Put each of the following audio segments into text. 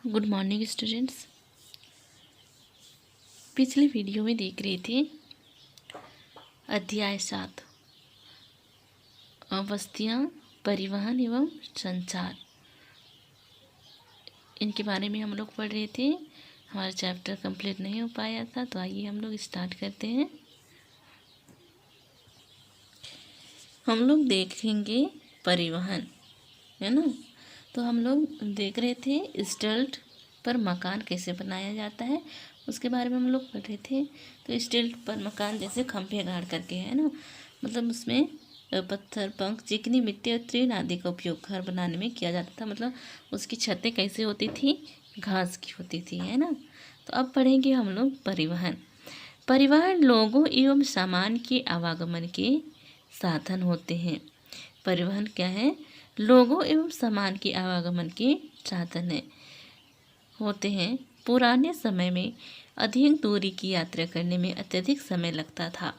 Good morning students. पिछली video में देख रहे थे अध्याय 7 बस्तियाँ, परिवहन एवं संचार। इनके बारे में हम लोग पढ़ रहे थे। हमारा चैप्टर कंप्लीट नहीं हो पाया था, तो आइए हम लोग स्टार्ट करते हैं। हम लोग देखेंगे परिवहन, है ना। तो हम लोग देख रहे थे स्टल्ट पर मकान कैसे बनाया जाता है, उसके बारे में हम लोग पढ़ रहे थे। तो स्टल्ट पर मकान जैसे खंभे गाड़ करके, है ना, मतलब उसमें पत्थर, पंख, चिकनी मिट्टी और तृण आदि का उपयोग घर बनाने में किया जाता था। मतलब उसकी छतें कैसे होती थी, घास की होती थी, है ना। तो अब पढ़ेंगे हम लोग परिवहन। परिवहन लोगों एवं सामान के आवागमन के साधन होते हैं। परिवहन क्या है? लोगों एवं सामान के आवागमन के साधन होते हैं। पुराने समय में अधिक दूरी की यात्रा करने में अत्यधिक समय लगता था।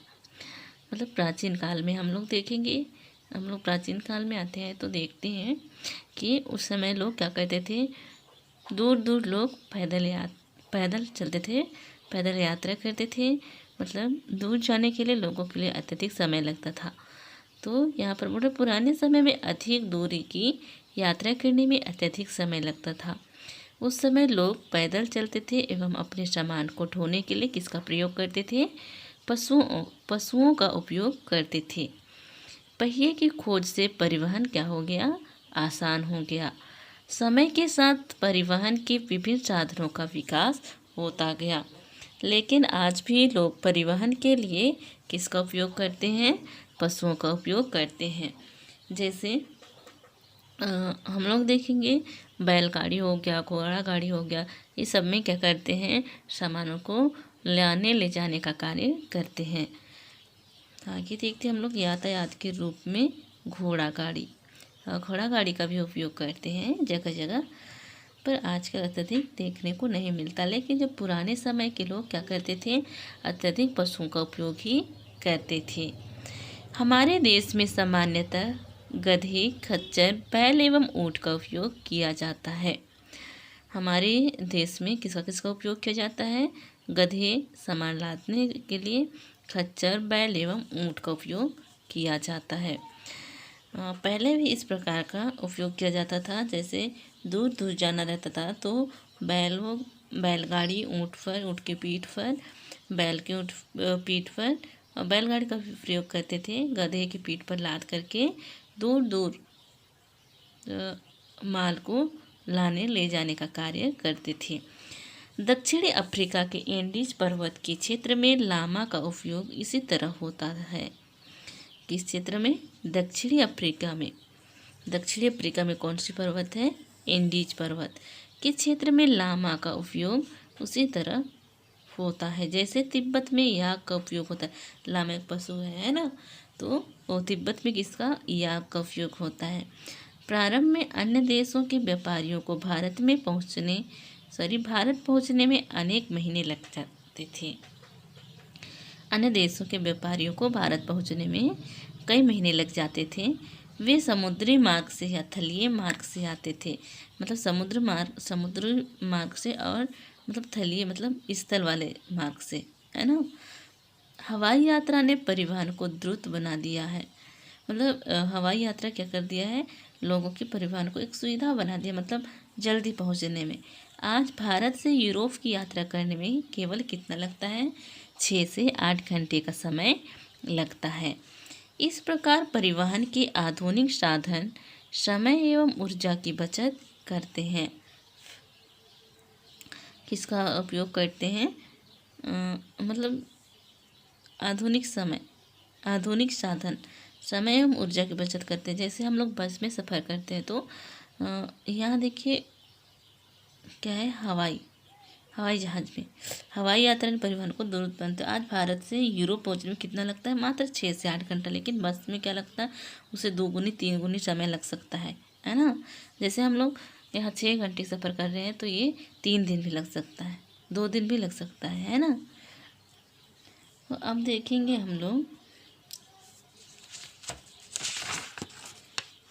मतलब प्राचीन काल में हम लोग देखेंगे, हम लोग प्राचीन काल में आते हैं तो देखते हैं कि उस समय लोग क्या करते थे, दूर दूर लोग पैदल चलते थे, पैदल यात्रा करते थे। मतलब दूर जाने के लिए लोगों के लिए अत्यधिक समय लगता था। तो यहाँ पर बोले पुराने समय में अधिक दूरी की यात्रा करने में अत्यधिक समय लगता था। उस समय लोग पैदल चलते थे एवं अपने सामान को ढोने के लिए किसका प्रयोग करते थे? पशुओं का उपयोग करते थे। पहिए की खोज से परिवहन क्या हो गया? आसान हो गया। समय के साथ परिवहन के विभिन्न साधनों का विकास होता गया, लेकिन आज भी लोग परिवहन के लिए किसका उपयोग करते हैं? पशुओं का उपयोग करते हैं। जैसे हम लोग देखेंगे बैलगाड़ी हो गया, घोड़ा गाड़ी हो गया, ये सब में क्या करते हैं? सामानों को लाने ले जाने का कार्य करते हैं। आगे देखते हैं हम लोग यातायात के रूप में घोड़ा गाड़ी। घोड़ा गाड़ी का भी उपयोग करते हैं जगह जगह, पर आजकल अत्यधिक देखने को नहीं मिलता। लेकिन जब पुराने समय के लोग क्या करते थे? अत्यधिक पशुओं का उपयोग ही करते थे। हमारे देश में सामान्यतः गधे, खच्चर, बैल एवं ऊँट का उपयोग किया जाता है। हमारे देश में किसका किसका उपयोग किया जाता है? गधे सामान लादने के लिए, खच्चर, बैल एवं ऊँट का उपयोग किया जाता है। पहले भी इस प्रकार का उपयोग किया जाता था। जैसे दूर दूर जाना रहता था तो बैलगाड़ी, ऊँट की पीठ पर, बैल के पीठ पर, और बैलगाड़ी का भी प्रयोग करते थे। गधे की पीठ पर लाद करके दूर दूर माल को लाने ले जाने का कार्य करते थे। दक्षिणी अफ्रीका के एंडीज पर्वत के क्षेत्र में लामा का उपयोग इसी तरह होता है। किस क्षेत्र में? दक्षिणी अफ्रीका में। दक्षिणी अफ्रीका में कौन सी पर्वत है? एंडीज पर्वत के क्षेत्र में लामा का उपयोग उसी तरह होता है जैसे तिब्बत में याक का उपयोग होता है। लामा एक पशु है ना, तो वो तिब्बत में किसका? याक का उपयोग होता है। प्रारंभ में अन्य देशों के व्यापारियों को भारत पहुंचने में अनेक महीने लग जाते थे। अन्य देशों के व्यापारियों को भारत पहुंचने में कई महीने लग जाते थे। वे समुद्री मार्ग से या थलीय मार्ग से आते थे। मतलब समुद्र मार्ग से, और मतलब थलीय मतलब स्थल वाले मार्ग से, है ना। हवाई यात्रा ने परिवहन को द्रुत बना दिया है। मतलब हवाई यात्रा क्या कर दिया है? लोगों के परिवहन को एक सुविधा बना दिया, मतलब जल्दी पहुंचने में। आज भारत से यूरोप की यात्रा करने में केवल कितना लगता है? 6 से 8 घंटे का समय लगता है। इस प्रकार परिवहन के आधुनिक साधन समय एवं ऊर्जा की बचत करते हैं। किसका उपयोग करते हैं? मतलब आधुनिक साधन समय एवं ऊर्जा की बचत करते हैं। जैसे हम लोग बस में सफ़र करते हैं तो यहाँ देखिए क्या है? हवाई जहाज़ में हवाई यात्रा ने परिवहन को द्रुत बनते। आज भारत से यूरोप पहुंचने में कितना लगता है? मात्र 6 से 8 घंटा। लेकिन बस में क्या लगता है? उसे 2 गुनी 3 गुनी समय लग सकता है ना। जैसे हम लोग यहाँ 6 घंटे सफ़र कर रहे हैं तो ये 3 दिन भी लग सकता है, 2 दिन भी लग सकता है ना। तो अब देखेंगे हम लोग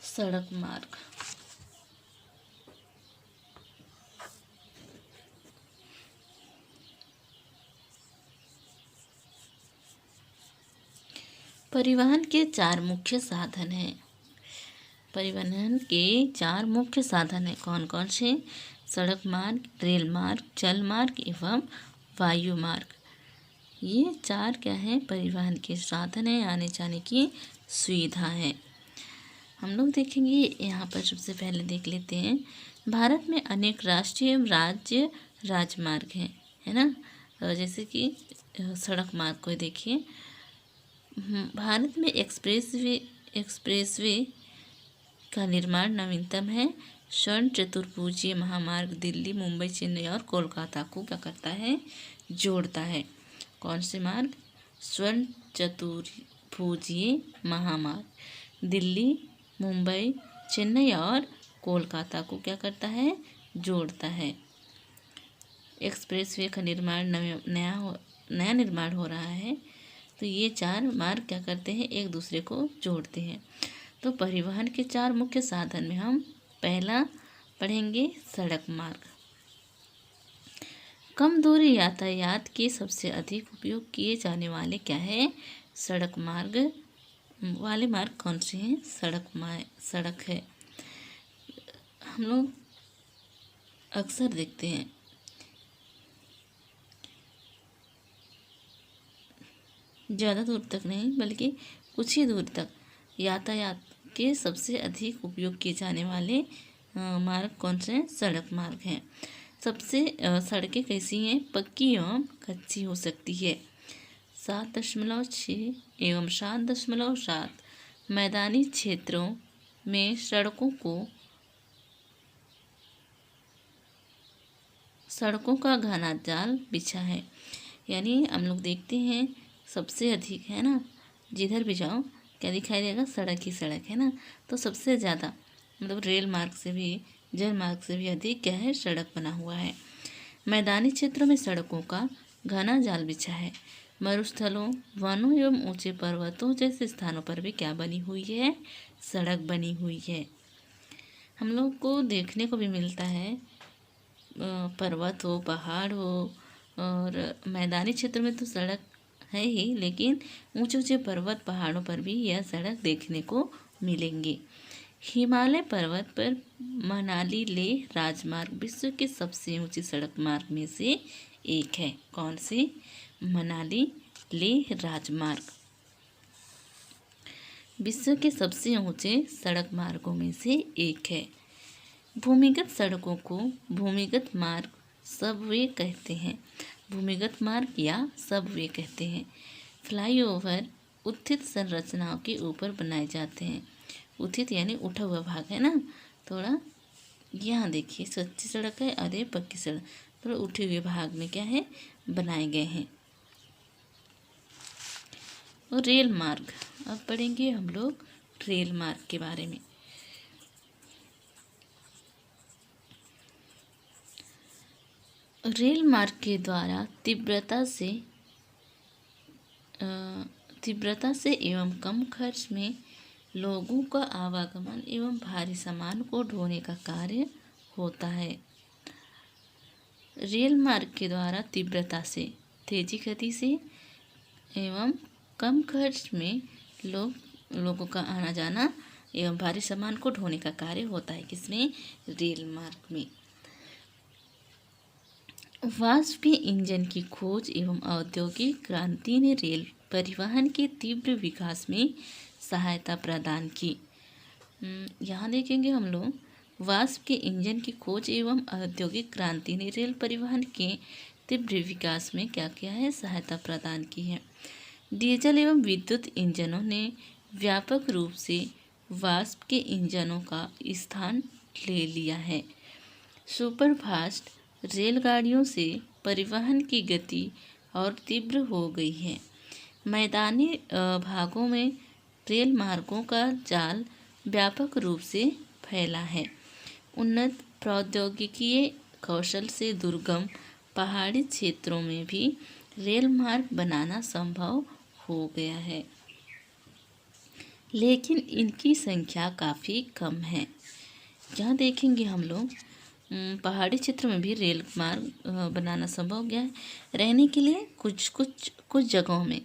सड़क मार्ग। परिवहन के चार मुख्य साधन हैं। परिवहन के चार मुख्य साधन हैं। कौन कौन से? सड़क मार्ग, रेल मार्ग, जल मार्ग एवं वायु मार्ग। ये चार क्या है? परिवहन के साधन हैं, आने जाने की सुविधा है। हम लोग देखेंगे यहाँ पर सबसे पहले देख लेते हैं। भारत में अनेक राष्ट्रीय एवं राज्य राजमार्ग हैं, है ना। जैसे कि सड़क मार्ग को देखिए, भारत में एक्सप्रेसवे का निर्माण नवीनतम है। स्वर्ण चतुर्भुजीय महामार्ग दिल्ली, मुंबई, चेन्नई और कोलकाता को क्या करता है? जोड़ता है। कौन से मार्ग? स्वर्ण चतुर्भुजीय महामार्ग दिल्ली, मुंबई, चेन्नई और कोलकाता को क्या करता है? जोड़ता है। एक्सप्रेसवे का निर्माण नया निर्माण हो रहा है, तो ये चार मार्ग क्या करते हैं? एक दूसरे को जोड़ते हैं। तो परिवहन के चार मुख्य साधन में हम पहला पढ़ेंगे सड़क मार्ग। कम दूरी यातायात के सबसे अधिक उपयोग किए जाने वाले क्या है? सड़क मार्ग वाले मार्ग कौन से हैं? सड़क है। हम लोग अक्सर देखते हैं ज़्यादा दूर तक नहीं बल्कि कुछ ही दूर तक यातायात के सबसे अधिक उपयोग किए जाने वाले मार्ग कौन से हैं? सड़क मार्ग हैं। सबसे सड़कें कैसी हैं? पक्की एवं कच्ची हो सकती है। 7.6 एवं 7.7 मैदानी क्षेत्रों में सड़कों का घना जाल बिछा है। यानी हम लोग देखते हैं सबसे अधिक, है ना, जिधर भी जाओ क्या दिखाई देगा? सड़क ही सड़क, है ना। तो सबसे ज़्यादा मतलब रेल मार्ग से भी, जल मार्ग से भी अधिक क्या है? सड़क बना हुआ है। मैदानी क्षेत्रों में सड़कों का घना जाल बिछा है। मरुस्थलों, वनों एवं ऊंचे पर्वतों जैसे स्थानों पर भी क्या बनी हुई है? सड़क बनी हुई है। हम लोग को देखने को भी मिलता है, पर्वत हो, पहाड़ हो, और मैदानी क्षेत्र में तो सड़क है ही, लेकिन ऊंचे ऊंचे पर्वत पहाड़ों पर भी यह सड़क देखने को मिलेंगी। हिमालय पर्वत पर मनाली लेह राजमार्ग विश्व के सबसे ऊंची सड़क मार्ग में से एक है। कौन से? मनाली लेह राजमार्ग विश्व के सबसे ऊंचे सड़क मार्गों में से एक है। भूमिगत सड़कों को भूमिगत मार्ग, सबवे कहते हैं। भूमिगत मार्ग या सबवे कहते हैं। फ्लाईओवर उत्थित संरचनाओं के ऊपर बनाए जाते हैं। उत्थित यानी उठा हुआ भाग, है ना। थोड़ा यहाँ देखिए, सच्ची सड़क है और ये पक्की सड़क, थोड़ा उठे हुए भाग में क्या है? बनाए गए हैं। और रेल मार्ग, अब पढ़ेंगे हम लोग रेल मार्ग के बारे में। रेल मार्ग के द्वारा तीव्रता से एवं कम खर्च में लोगों का आवागमन एवं भारी सामान को ढोने का कार्य होता है। रेल मार्ग के द्वारा तीव्रता से, तेजी गति से एवं कम खर्च में लोगों का आना जाना एवं भारी सामान को ढोने का कार्य होता है। किसमें? रेल मार्ग में। वाष्पीय इंजन की खोज एवं औद्योगिक क्रांति ने रेल परिवहन के तीव्र विकास में सहायता प्रदान की। यहाँ देखेंगे हम लोग, वाष्प के इंजन की खोज एवं औद्योगिक क्रांति ने रेल परिवहन के तीव्र विकास में क्या किया है? सहायता प्रदान की है। डीजल एवं विद्युत इंजनों ने व्यापक रूप से वाष्प के इंजनों का स्थान ले लिया है। सुपरफास्ट रेलगाड़ियों से परिवहन की गति और तीव्र हो गई है। मैदानी भागों में रेल मार्गों का जाल व्यापक रूप से फैला है। उन्नत प्रौद्योगिकीय कौशल से दुर्गम पहाड़ी क्षेत्रों में भी रेल मार्ग बनाना संभव हो गया है, लेकिन इनकी संख्या काफ़ी कम है। यहाँ देखेंगे हम लोग, पहाड़ी क्षेत्र में भी रेल मार्ग बनाना संभव हो गया है। रहने के लिए कुछ जगहों में,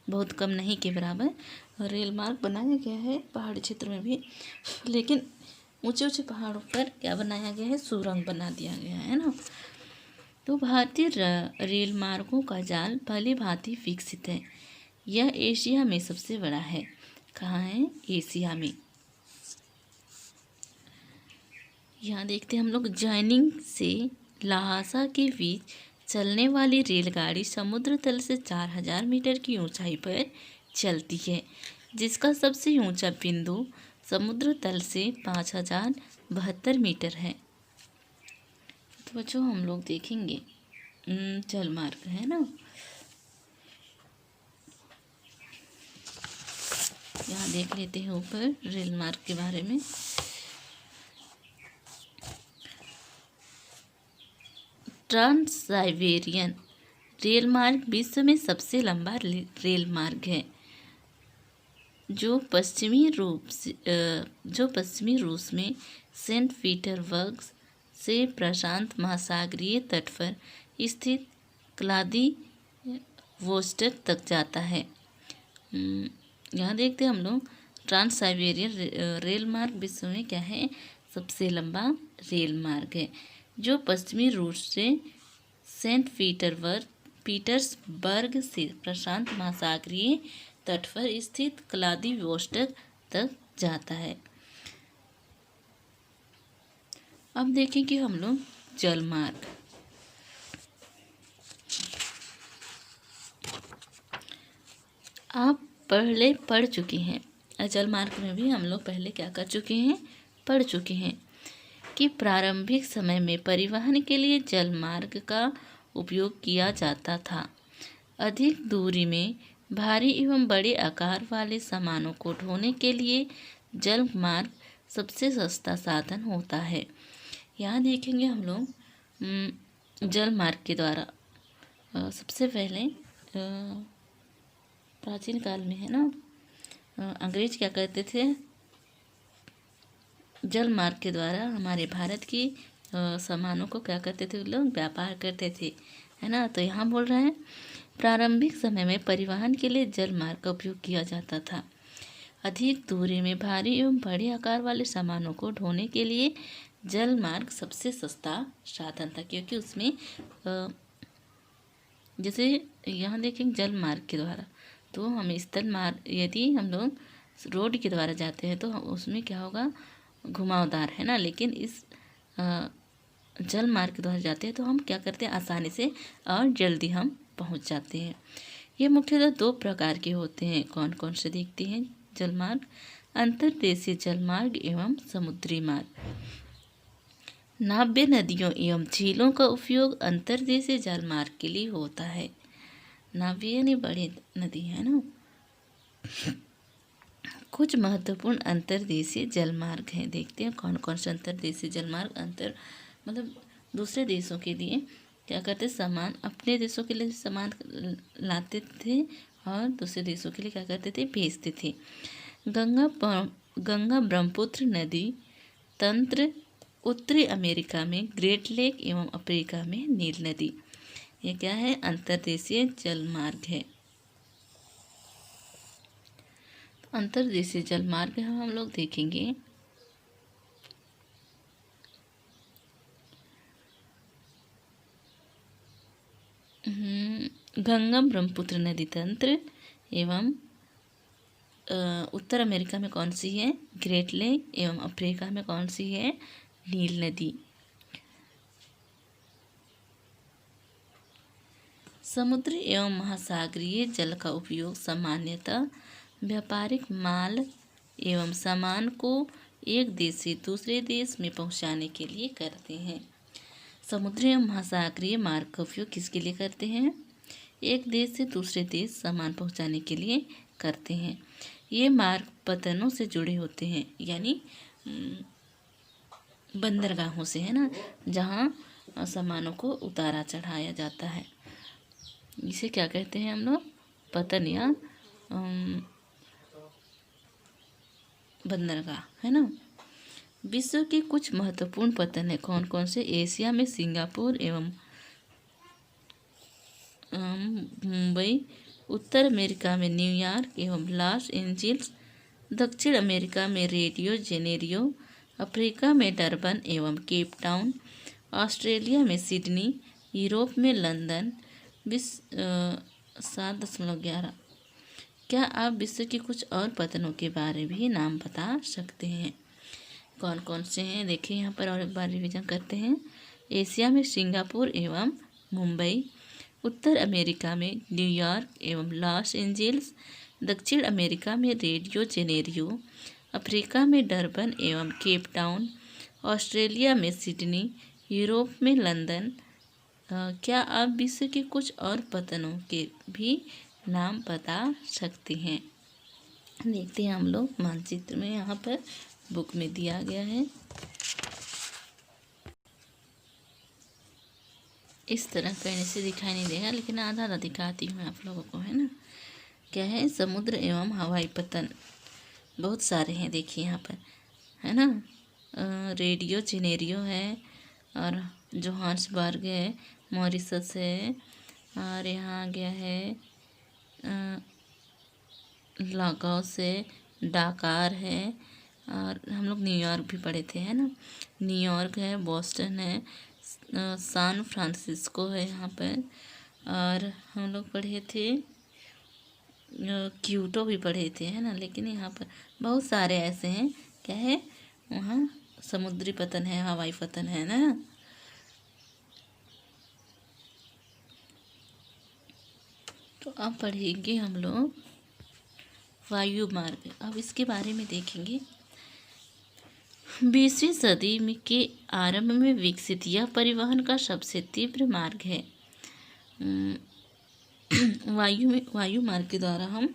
बहुत कम नहीं के बराबर, रेल मार्ग बनाया गया है पहाड़ी क्षेत्र में भी, लेकिन ऊंचे ऊंचे पहाड़ों पर क्या बनाया गया है, सुरंग बना दिया गया है ना। तो भारतीय रेल मार्गों का जाल भली भांति विकसित है। यह एशिया में सबसे बड़ा है। कहाँ है, एशिया में। यहाँ देखते हैं हम लोग, जैनिंग से लहासा के बीच चलने वाली रेलगाड़ी समुद्र तल से 4000 मीटर की ऊंचाई पर चलती है, जिसका सबसे ऊंचा बिंदु समुद्र तल से 5072 मीटर है। तो बच्चों हम लोग देखेंगे जल मार्ग, है ना। यहाँ देख लेते हैं ऊपर रेल मार्ग के बारे में। ट्रांस साइबेरियन रेल मार्ग विश्व में सबसे लंबा रेल मार्ग है, जो पश्चिमी रूस में सेंट पीटर्सबर्ग से प्रशांत महासागरीय तट पर स्थित व्लादिवोस्टोक तक जाता है। यहाँ देखते हैं हम लोग, ट्रांस साइबेरियन रेल मार्ग विश्व में क्या है, सबसे लंबा रेल मार्ग है, जो पश्चिमी रूस से सेंट पीटर्सबर्ग से प्रशांत महासागरीय तट पर स्थित व्लादिवोस्टोक तक जाता है। अब देखेंगे हम लोग जल मार्ग। आप पहले पढ़ चुके हैं, जल मार्ग में भी हम लोग पहले क्या कर चुके हैं, पढ़ चुके हैं कि प्रारंभिक समय में परिवहन के लिए जल मार्ग का उपयोग किया जाता था। अधिक दूरी में भारी एवं बड़े आकार वाले सामानों को ढोने के लिए जल मार्ग सबसे सस्ता साधन होता है। यहाँ देखेंगे हम लोग जल मार्ग के द्वारा सबसे पहले प्राचीन काल में, है ना, अंग्रेज क्या करते थे, जल मार्ग के द्वारा हमारे भारत की सामानों को क्या करते थे, लोग व्यापार करते थे, है ना। तो यहाँ बोल रहे हैं, प्रारंभिक समय में परिवहन के लिए जल मार्ग का उपयोग किया जाता था। अधिक दूरी में भारी एवं बड़े आकार वाले सामानों को ढोने के लिए जल मार्ग सबसे सस्ता साधन था, क्योंकि उसमें जैसे यहाँ देखें जल मार्ग के द्वारा, तो हम स्थल मार्ग, यदि हम लोग रोड के द्वारा जाते हैं तो उसमें क्या होगा, घुमावदार, है ना। लेकिन इस जल मार्ग के द्वारा जाते हैं तो हम क्या करते हैं, आसानी से और जल्दी हम पहुंच जाते हैं। ये मुख्यतः 2 प्रकार के होते हैं। कौन कौन से देखते हैं जल मार्ग, अंतर्देशीय जल मार्ग एवं समुद्री मार्ग। नाव्य नदियों एवं झीलों का उपयोग अंतर्देशीय जल मार्ग के लिए होता है। नाव्य यानी बड़ी नदी, है ना। कुछ महत्वपूर्ण अंतर्देशीय जल मार्ग हैं, देखते हैं कौन कौन से अंतर्देशीय जल मार्ग। मतलब दूसरे देशों के लिए क्या करते, सामान अपने देशों के लिए सामान लाते थे और दूसरे देशों के लिए क्या करते थे, भेजते थे। गंगा ब्रह्मपुत्र नदी तंत्र उत्तरी अमेरिका में ग्रेट लेक एवं अफ्रीका में नील नदी, ये क्या है, अंतर्देशीय जल मार्ग है। अंतर्देशीय जल मार्ग हम लोग देखेंगे। गंगा ब्रह्मपुत्र नदी तंत्र एवं उत्तर अमेरिका में कौन सी है, ग्रेट लेक, एवं अफ्रीका में कौन सी है, नील नदी। समुद्री एवं महासागरीय जल का उपयोग सामान्यतः व्यापारिक माल एवं सामान को एक देश से दूसरे देश में पहुंचाने के लिए करते हैं। समुद्री एवं महासागरीय मार्ग का उपयोग किसके लिए करते हैं, एक देश से दूसरे देश सामान पहुंचाने के लिए करते हैं। ये मार्ग पतनों से जुड़े होते हैं, यानी बंदरगाहों से, है ना, जहाँ सामानों को उतारा चढ़ाया जाता है। इसे क्या कहते हैं हम लोग, पतन या बंदरगाह, है ना। विश्व के कुछ महत्वपूर्ण पतन है, कौन कौन से, एशिया में सिंगापुर एवं मुंबई उत्तर अमेरिका में न्यूयॉर्क एवं लॉस एंजिल्स, दक्षिण अमेरिका में रियो जेनेरियो, अफ्रीका में डरबन एवं केप टाउन, ऑस्ट्रेलिया में सिडनी, यूरोप में लंदन। 7.11। क्या आप विश्व के कुछ और पतनों के बारे में भी नाम बता सकते हैं? कौन कौन से हैं देखिए यहाँ पर और एक बार रिवीजन करते हैं। एशिया में सिंगापुर एवं मुंबई, उत्तर अमेरिका में न्यूयॉर्क एवं लॉस एंजिल्स, दक्षिण अमेरिका में रियो जेनेरियो, अफ्रीका में डरबन एवं केप टाउन, ऑस्ट्रेलिया में सिडनी, यूरोप में लंदन। क्या आप विश्व के कुछ और पतनों के भी नाम बता सकते हैं? देखते हैं हम लोग मानचित्र में, यहाँ पर बुक में दिया गया है। इस तरह कहने से दिखाई नहीं देगा, लेकिन आधा आधा दिखाती हूँ आप लोगों को, है ना। क्या है? समुद्र एवं हवाई पतन बहुत सारे हैं देखिए यहाँ पर, है ना। रेडियो जेनेरियो है, और जोहान्सबर्ग है, मॉरिशस है, और यहाँ आ गया है लागोस है, डाकार है, और हम लोग न्यूयॉर्क भी पढ़े थे, है ना। न्यूयॉर्क है, बोस्टन है, सैन फ्रांसिस्को है यहाँ पर, और हम लोग पढ़े थे क्योटो भी पढ़े थे, है ना। लेकिन यहाँ पर बहुत सारे ऐसे हैं, क्या है, वहाँ समुद्री पतन है, हवाई पतन है ना। तो अब पढ़ेंगे हम लोग वायु मार्ग। अब इसके बारे में देखेंगे। 20वीं सदी में के आरंभ में विकसित यह परिवहन का सबसे तीव्र मार्ग है। वायु मार्ग के द्वारा हम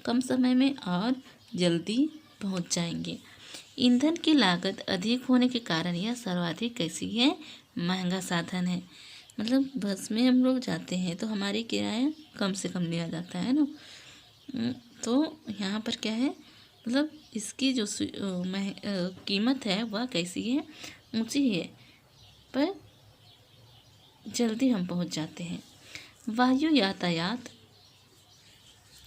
कम समय में और जल्दी पहुंच जाएंगे। ईंधन की लागत अधिक होने के कारण यह सर्वाधिक कैसी है, महंगा साधन है। मतलब बस में हम लोग जाते हैं तो हमारी किराया कम से कम लिया जाता है ना। तो यहाँ पर क्या है, मतलब इसकी जो कीमत है वह कैसी है, ऊंची है, पर जल्दी हम पहुँच जाते हैं। वायु यातायात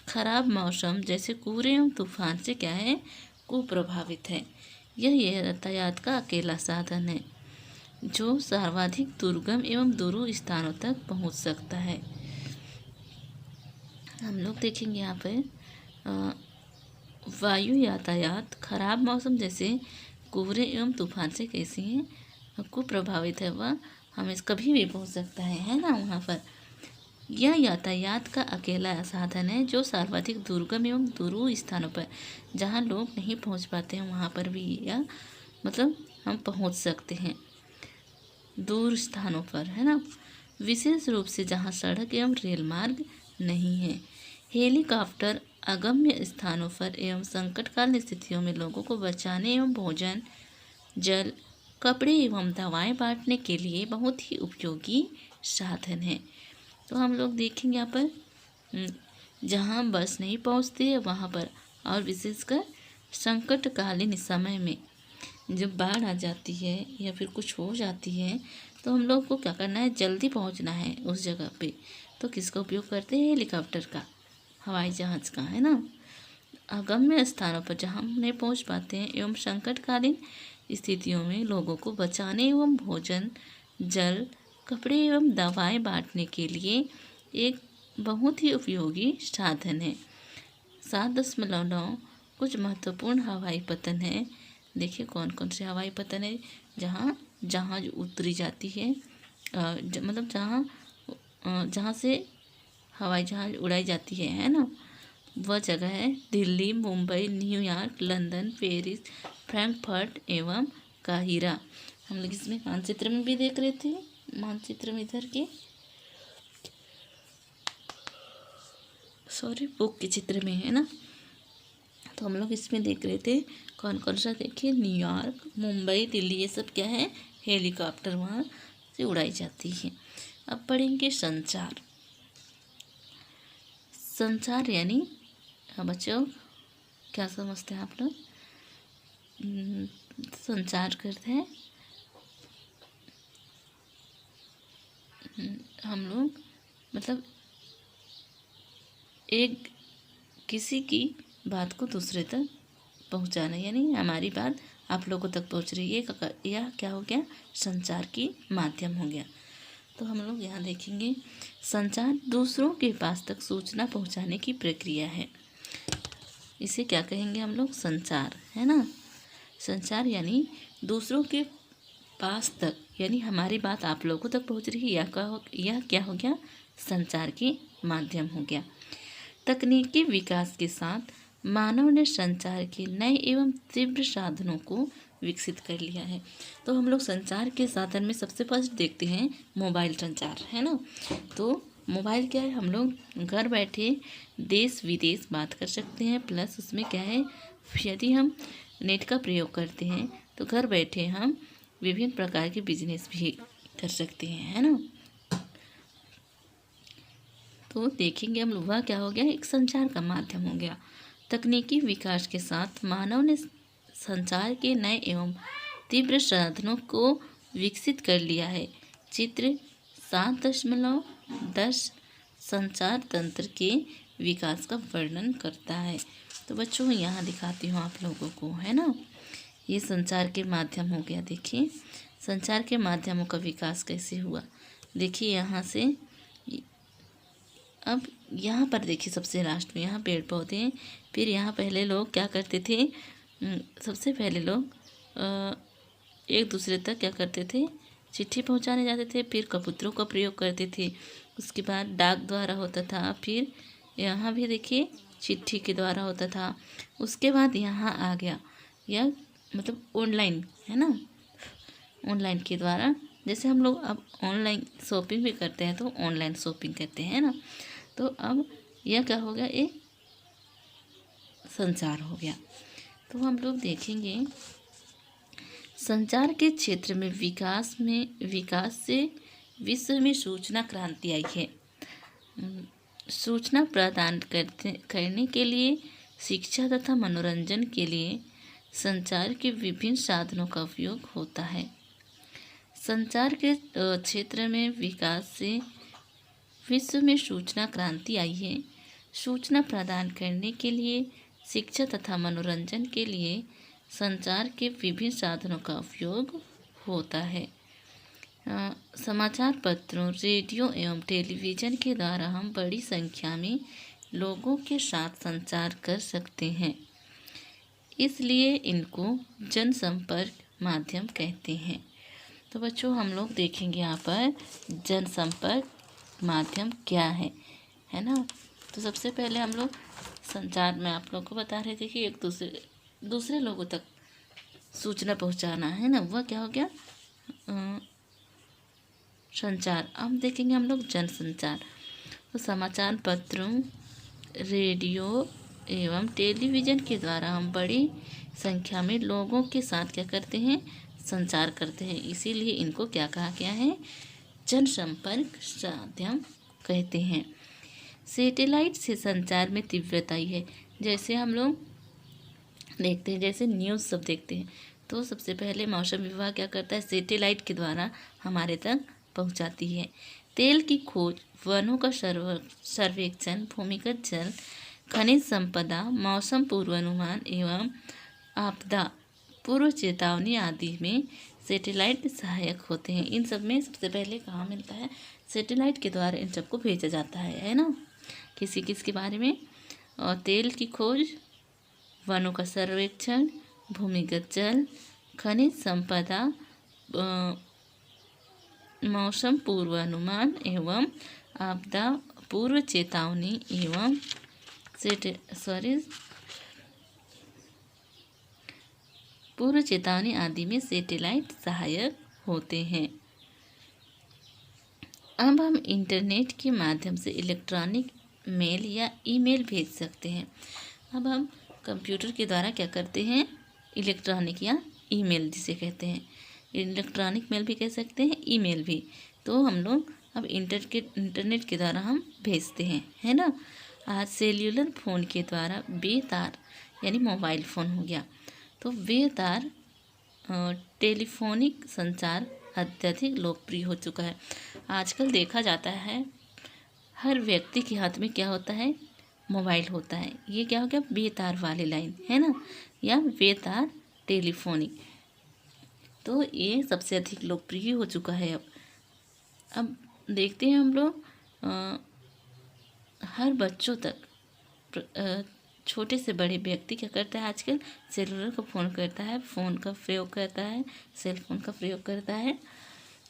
खराब मौसम जैसे कोहरे एवं तूफान से क्या है, कुप्रभावित है। यह यातायात का अकेला साधन है जो सर्वाधिक दुर्गम एवं दूर स्थानों तक पहुंच सकता है। हम लोग देखेंगे यहाँ पर वायु यातायात खराब मौसम जैसे कोहरे एवं तूफान से कैसी है, कुप्रभावित है। वह हमें कभी भी पहुंच सकता है ना वहाँ पर। यह यातायात का अकेला साधन है जो सर्वाधिक दुर्गम एवं दूर स्थानों पर, जहाँ लोग नहीं पहुँच पाते हैं, वहाँ पर भी यह मतलब हम पहुँच सकते हैं, दूर स्थानों पर, है ना। विशेष रूप से जहाँ सड़क एवं रेल मार्ग नहीं है। हेलीकॉप्टर अगम्य स्थानों पर एवं संकटकालीन स्थितियों में लोगों को बचाने एवं भोजन, जल, कपड़े एवं दवाएं बांटने के लिए बहुत ही उपयोगी साधन है। तो हम लोग देखेंगे यहाँ पर जहाँ बस नहीं पहुँचती है वहाँ पर, और विशेषकर संकटकालीन समय में जब बाढ़ आ जाती है या फिर कुछ हो जाती है तो हम लोग को क्या करना है, जल्दी पहुँचना है उस जगह पे। तो किसका उपयोग करते हैं, हेलीकॉप्टर का, हवाई जहाज़ का, है ना। अगम्य स्थानों पर जहाँ हम नहीं पहुँच पाते हैं एवं संकटकालीन स्थितियों में लोगों को बचाने एवं भोजन, जल, कपड़े एवं दवाएं बांटने के लिए एक बहुत ही उपयोगी साधन है। 7.9 कुछ महत्वपूर्ण हवाई पतन है। देखिए कौन कौन से हवाई पतन है, जहाँ जहाज उतरी जाती है, मतलब जहाँ से हवाई जहाज उड़ाई जाती है ना, वह जगह है Delhi, Mumbai, New York, London, Paris, Frankfurt एवं काहिरा। हम लोग इसमें मानचित्र में भी देख रहे थे, मानचित्र में इधर के बुक के चित्र में, है ना। तो हम लोग इसमें देख रहे थे कौन कौन सा, देखिए न्यूयॉर्क, मुंबई, दिल्ली, ये सब क्या है, हेलीकॉप्टर वहाँ से उड़ाई जाती है। अब पढ़ेंगे संचार। संचार यानी बच्चों क्या समझते हैं आप लोग? संचार करते हैं हम लोग, मतलब एक किसी की बात को दूसरे तक पहुंचाना, यानी हमारी बात आप लोगों तक पहुंच रही है, यह क्या हो गया, संचार की माध्यम हो गया। तो हम लोग यहाँ देखेंगे संचार दूसरों के पास तक सूचना पहुंचाने की प्रक्रिया है। इसे क्या कहेंगे हम लोग, संचार, है ना। संचार यानी दूसरों के पास तक, यानी हमारी बात आप लोगों तक पहुंच रही है, यह क्या हो गया, संचार की माध्यम हो गया। तकनीकी विकास के साथ मानव ने संचार के नए एवं तीव्र साधनों को विकसित कर लिया है। तो हम लोग संचार के साधन में सबसे फर्स्ट देखते हैं मोबाइल संचार, है ना। तो मोबाइल क्या है, हम लोग घर बैठे देश विदेश बात कर सकते हैं, प्लस उसमें क्या है, यदि हम नेट का प्रयोग करते हैं तो घर बैठे हम विभिन्न प्रकार के बिजनेस भी कर सकते हैं, है ना। तो देखेंगे हम लोग वह क्या हो गया, एक संचार का माध्यम हो गया। तकनीकी विकास के साथ मानव ने संचार के नए एवं तीव्र साधनों को विकसित कर लिया है। चित्र 7.10 संचार तंत्र के विकास का वर्णन करता है। तो बच्चों यहाँ दिखाती हूँ आप लोगों को, है ना। ये संचार के माध्यम हो गया। देखिए संचार के माध्यमों का विकास कैसे हुआ। देखिए यहाँ से, अब यहाँ पर देखिए सबसे लास्ट में यहाँ पेड़ पौधे हैं। फिर यहाँ पहले लोग क्या करते थे, सबसे पहले लोग एक दूसरे तक क्या करते थे, चिट्ठी पहुँचाने जाते थे, फिर कबूतरों का प्रयोग करते थे, उसके बाद डाक द्वारा होता था, फिर यहाँ भी देखिए चिट्ठी के द्वारा होता था। उसके बाद यहाँ आ गया यह मतलब ऑनलाइन, है ना। ऑनलाइन के द्वारा जैसे हम लोग अब ऑनलाइन शॉपिंग भी करते हैं, तो ऑनलाइन शॉपिंग करते हैं ना। तो अब यह क्या हो गया, एक संचार हो गया। तो हम लोग देखेंगे संचार के क्षेत्र में विकास से विश्व में सूचना क्रांति आई है। सूचना प्रदान करने के लिए, शिक्षा तथा मनोरंजन के लिए संचार के विभिन्न साधनों का उपयोग होता है। संचार के क्षेत्र में विकास से विश्व में सूचना क्रांति आई है। सूचना प्रदान करने के लिए, शिक्षा तथा मनोरंजन के लिए संचार के विभिन्न साधनों का उपयोग होता है। समाचार पत्रों, रेडियो एवं टेलीविज़न के द्वारा हम बड़ी संख्या में लोगों के साथ संचार कर सकते हैं, इसलिए इनको जनसंपर्क माध्यम कहते हैं। तो बच्चों हम लोग देखेंगे यहाँ पर जनसंपर्क माध्यम क्या है ना। तो सबसे पहले हम लोग संचार में आप लोग को बता रहे थे कि एक दूसरे लोगों तक सूचना पहुंचाना, है ना, वह क्या हो गया, संचार। अब देखेंगे हम लोग जनसंचार। तो समाचार पत्रों, रेडियो एवं टेलीविज़न के द्वारा हम बड़ी संख्या में लोगों के साथ क्या करते हैं, संचार करते हैं, इसीलिए इनको क्या कहा गया है, जनसंपर्क माध्यम कहते हैं। सैटेलाइट से संचार में तीव्रता आई है। जैसे हम लोग देखते हैं, जैसे न्यूज़ सब देखते हैं, तो सबसे पहले मौसम विभाग क्या करता है, सैटेलाइट के द्वारा हमारे तक पहुंचाती है। तेल की खोज, वनों का सर्वेक्षण, भूमिगत जल, खनिज संपदा, मौसम पूर्वानुमान एवं आपदा पूर्व चेतावनी आदि में सैटेलाइट सहायक होते हैं। इन सब में सबसे पहले कहाँ मिलता है, सैटेलाइट के द्वारा इन सबको भेजा जाता है ना। किसके बारे में, और तेल की खोज, वनों का सर्वेक्षण, भूमिगत जल, खनिज संपदा, मौसम पूर्वानुमान एवं आपदा पूर्व चेतावनी एवं पूर्व चेतावनी आदि में सैटेलाइट सहायक होते हैं। अब हम इंटरनेट के माध्यम से इलेक्ट्रॉनिक मेल या ईमेल भेज सकते हैं। अब हम कंप्यूटर के द्वारा क्या करते हैं, इलेक्ट्रॉनिक या ईमेल जिसे कहते हैं, इलेक्ट्रॉनिक मेल भी कह सकते हैं, ईमेल भी। तो हम लोग अब इंटरनेट के द्वारा हम भेजते हैं, है ना। आज सेल्यूलर फ़ोन के द्वारा बेतार यानी मोबाइल फ़ोन हो गया, तो बेतार टेलीफोनिक संचार अत्यधिक लोकप्रिय हो चुका है। आजकल देखा जाता है हर व्यक्ति के हाथ में क्या होता है, मोबाइल होता है। ये क्या हो गया, बेतार वाली लाइन है ना, या बेतार टेलीफोनिक। तो ये सबसे अधिक लोकप्रिय हो चुका है। अब देखते हैं हम लोग हर बच्चों तक छोटे से बड़े व्यक्ति क्या करता है आजकल, सेलुलर का फ़ोन करता है, फ़ोन का प्रयोग करता है, सेल फोन का प्रयोग करता है।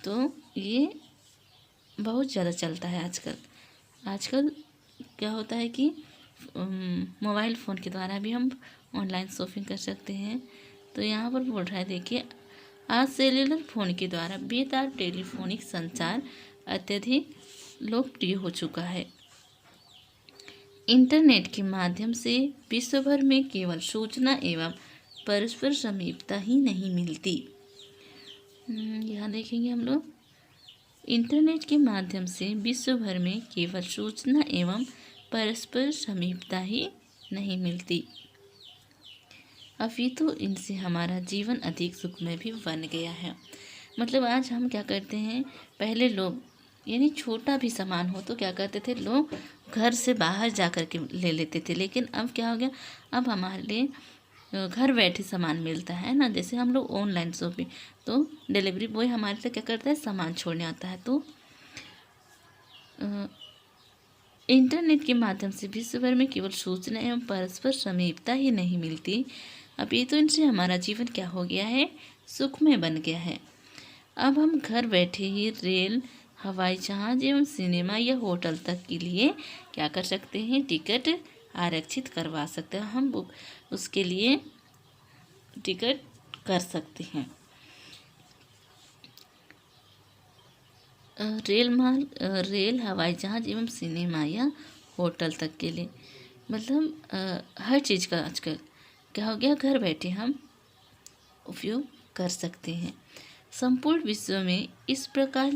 तो ये बहुत ज़्यादा चलता है आजकल। आजकल क्या होता है कि मोबाइल फ़ोन के द्वारा भी हम ऑनलाइन शॉपिंग कर सकते हैं। तो यहाँ पर बोल रहा है, देखिए, आज सेल्युलर फ़ोन के द्वारा बेतार टेलीफोनिक संचार अत्यधिक लोकप्रिय हो चुका है। इंटरनेट के माध्यम से विश्व भर में केवल सूचना एवं परस्पर समीपता ही नहीं मिलती। यहाँ देखेंगे हम लोग, इंटरनेट के माध्यम से विश्व भर में केवल सूचना एवं परस्पर समीपता ही नहीं मिलती, अभी तो इनसे हमारा जीवन अधिक सुखमय भी बन गया है। मतलब आज हम क्या करते हैं, पहले लोग यानी छोटा भी सामान हो तो क्या करते थे, लोग घर से बाहर जा कर के ले लेते थे। लेकिन अब क्या हो गया, अब हमारे लिए घर बैठे सामान मिलता है ना। जैसे हम लोग ऑनलाइन शॉपिंग, तो डिलीवरी बॉय हमारे लिए क्या करता है, सामान छोड़ने आता है। तो इंटरनेट के माध्यम से विश्व भर में केवल सूचना एवं परस्पर समीपता ही नहीं मिलती, अभी तो इनसे हमारा जीवन क्या हो गया है, सुखमय बन गया है। अब हम घर बैठे ही रेल, हवाई जहाज एवं सिनेमा या होटल तक के लिए क्या कर सकते हैं, टिकट आरक्षित करवा सकते हैं। हम बुक उसके लिए टिकट कर सकते हैं। रेल, हवाई जहाज एवं सिनेमा या होटल तक के लिए, मतलब हर चीज़ का आजकल क्या हो गया, घर बैठे हम उपयोग कर सकते हैं। संपूर्ण विश्व में इस प्रकार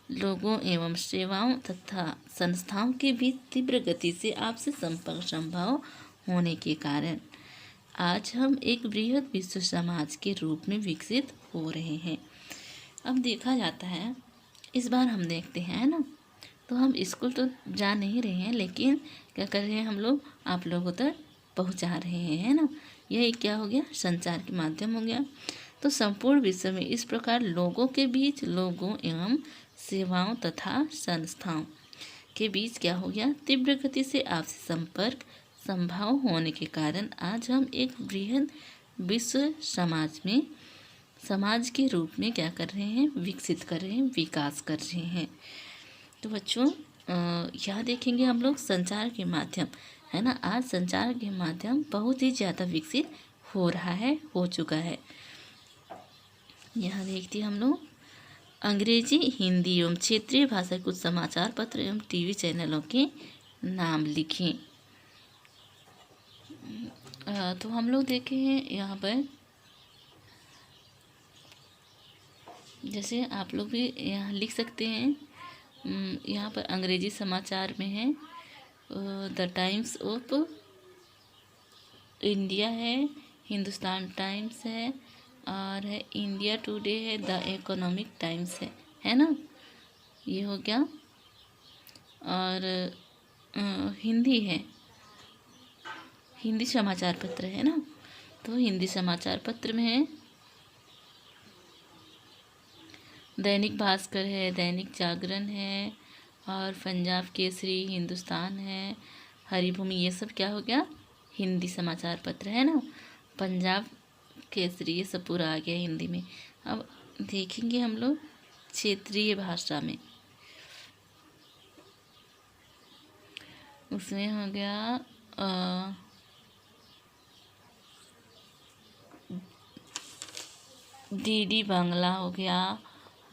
लोगों एवं सेवाओं तथा संस्थाओं के बीच तीव्र गति से आपसी संपर्क संभव होने के कारण आज हम एक बृहद विश्व समाज के रूप में विकसित हो रहे हैं। अब देखा जाता है, इस बार हम देखते हैं, है ना, तो हम स्कूल तो जा नहीं रहे हैं, लेकिन क्या कर रहे हैं, हम लोग आप लोगों तक पहुंचा रहे हैं, है ना। यह क्या हो गया, संचार के माध्यम हो गया। तो संपूर्ण विश्व में इस प्रकार लोगों के बीच, लोगों एवं सेवाओं तथा संस्थाओं के बीच क्या हो गया, तीव्र गति से आपसी संपर्क संभव होने के कारण आज हम एक बृहद विश्व समाज के रूप में क्या कर रहे हैं, विकसित कर रहे हैं, विकास कर रहे हैं। तो बच्चों यहाँ देखेंगे हम लोग संचार के माध्यम, है ना, आज संचार के माध्यम बहुत ही ज़्यादा विकसित हो रहा है, हो चुका है। यहाँ देखते हैं हम लोग अंग्रेजी, हिंदी एवं क्षेत्रीय भाषा कुछ समाचार पत्र एवं टीवी चैनलों के नाम लिखें। तो हम लोग देखे हैं यहाँ पर, जैसे आप लोग भी यहाँ लिख सकते हैं। यहाँ पर अंग्रेजी समाचार में है द टाइम्स ऑफ इंडिया है, हिंदुस्तान टाइम्स है, और है इंडिया टुडे है, द इकोनॉमिक टाइम्स है ना, ये हो गया। और हिंदी है, हिंदी समाचार पत्र है ना, तो हिंदी समाचार पत्र में है दैनिक भास्कर है, दैनिक जागरण है, और पंजाब केसरी, हिंदुस्तान है, हरिभूमि, ये सब क्या हो गया, हिंदी समाचार पत्र है ना। पंजाब केसरी, ये सब पूरा आ गया हिंदी में। अब देखेंगे हम लोग क्षेत्रीय भाषा में, उसमें हो गया डीडी बांग्ला हो गया,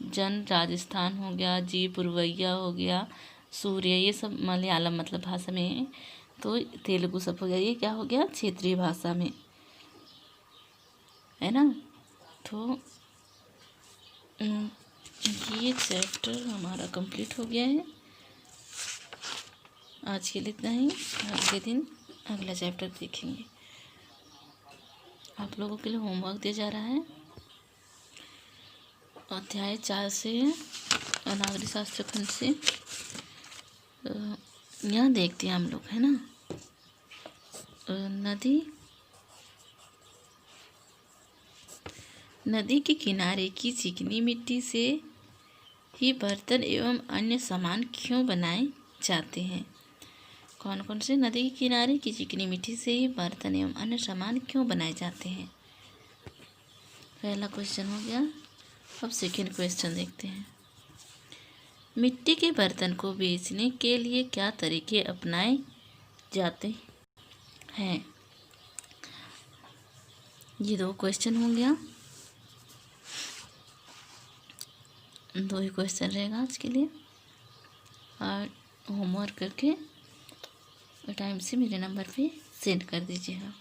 जन राजस्थान हो गया, जी पुरवैया हो गया, सूर्य, ये सब मलयालम मतलब भाषा में है। तो तेलुगु सब हो गया, ये क्या हो गया, क्षेत्रीय भाषा में, है ना। तो ये चैप्टर हमारा कंप्लीट हो गया है। आज के लिए इतना ही, अगले दिन अगला चैप्टर देखेंगे। आप लोगों के लिए होमवर्क दिया जा रहा है, अध्याय 4 से, नागरिक शास्त्र खंड से यहाँ देखते हैं हम लोग, है ना। नदी के किनारे की चिकनी मिट्टी से ही बर्तन एवं अन्य सामान क्यों बनाए जाते हैं? कौन कौन से नदी के किनारे की चिकनी मिट्टी से ही बर्तन एवं अन्य सामान क्यों बनाए जाते हैं? पहला क्वेश्चन हो गया। अब सेकेंड क्वेश्चन देखते हैं। मिट्टी के बर्तन को बेचने के लिए क्या तरीके अपनाए जाते हैं? ये 2 क्वेश्चन हो गया, 2 ही क्वेश्चन रहेगा आज के लिए। और होमवर्क करके टाइम से मेरे नंबर पे सेंड कर दीजिएगा।